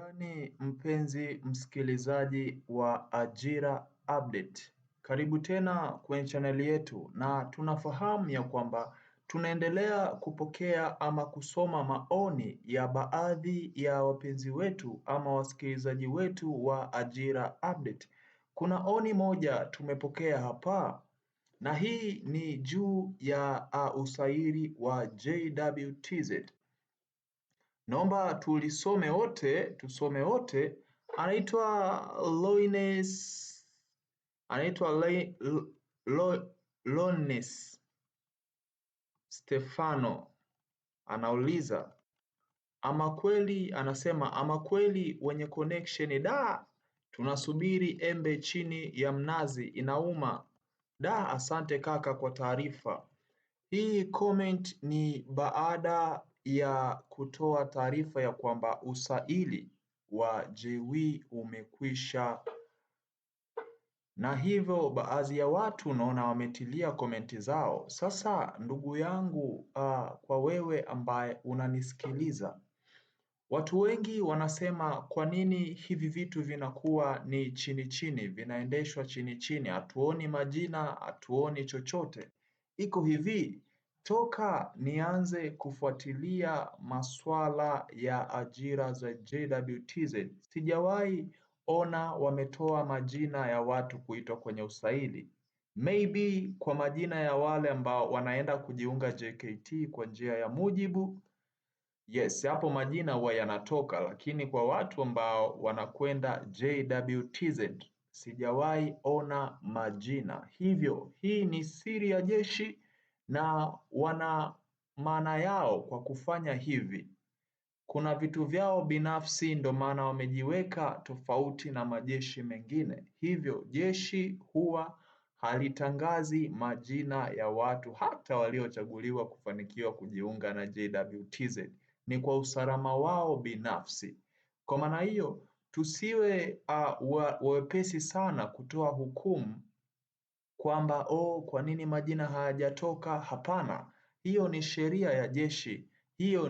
Yaani mpenzi msikilizaji wa Ajira Update, karibu tena kwenye chaneli yetu, na tunafahamu ya kwamba tunaendelea kupokea ama kusoma maoni ya baadhi ya wapenzi wetu ama wasikilizaji wetu wa Ajira Update. Kuna oni moja tumepokea hapa, na hii ni juu ya usaili wa JWTZ. Naomba tusome wote. Anaitwa Lones Stefano, anauliza ama kweli, anasema ama kweli wenye connection da, tunasubiri embe chini ya mnazi inauma da. Asante kaka kwa taarifa. Hii comment ni baada ya kutoa taarifa ya kwamba usaili wa JW umekwisha, na hivyo baadhi ya watu naona wametilia komenti zao. Sasa ndugu yangu, kwa wewe ambaye unanisikiliza, watu wengi wanasema kwa nini hivi vitu vinakuwa ni chini chini, vinaendeshwa chini chini, hatuoni majina, hatuoni chochote. Iko hivi, toka nianze kufuatilia maswala ya ajira za JWTZ, sijawahi ona wametoa majina ya watu kuitwa kwenye usaili. Maybe kwa majina ya wale ambao wanaenda kujiunga JKT kwa njia ya mujibu, yes, hapo majina huwa yanatoka, lakini kwa watu ambao wanakwenda JWTZ sijawahi ona majina. Hivyo hii ni siri ya jeshi na wana maana yao kwa kufanya hivi. Kuna vitu vyao binafsi, ndo maana wamejiweka tofauti na majeshi mengine. Hivyo jeshi huwa halitangazi majina ya watu hata waliochaguliwa kufanikiwa kujiunga na JWTZ. Ni kwa usalama wao binafsi. Kwa maana hiyo tusiwe wepesi sana kutoa hukumu kwamba kwa nini majina hayajatoka. Hapana, hiyo ni sheria ya jeshi. Hiyo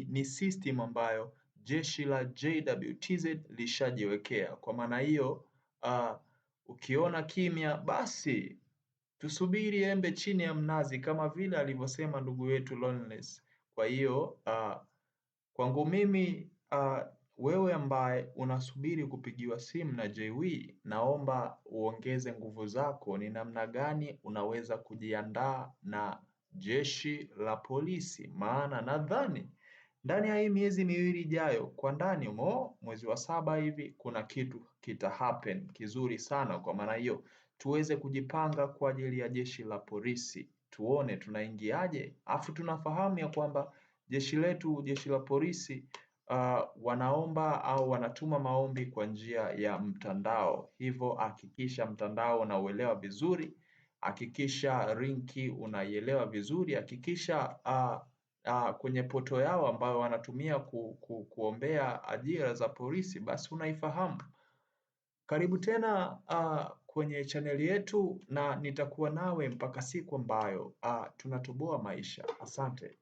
ni system ambayo jeshi la JWTZ lishajiwekea. Kwa maana hiyo ukiona kimya, basi tusubiri embe chini ya mnazi, kama vile alivyosema ndugu yetu Loneliness. Kwa hiyo kwangu mimi, wewe ambaye unasubiri kupigiwa simu na JW, naomba uongeze nguvu zako. Ni namna gani unaweza kujiandaa na jeshi la polisi? Maana nadhani ndani ya hii miezi miwili ijayo, kwa ndani mwezi wa 7 hivi, kuna kitu kita happen kizuri sana. Kwa maana hiyo tuweze kujipanga kwa ajili ya jeshi la polisi, tuone tunaingiaje. Afu tunafahamu ya kwamba jeshi letu, jeshi la polisi, wanaomba au wanatuma maombi kwa njia ya mtandao. Hivyo hakikisha mtandao unauelewa vizuri, hakikisha linki unaielewa vizuri, hakikisha kwenye poto yao ambayo wanatumia kuombea ajira za polisi, basi unaifahamu. Karibu tena kwenye chaneli yetu, na nitakuwa nawe mpaka siku ambayo tunatoboa maisha. Asante.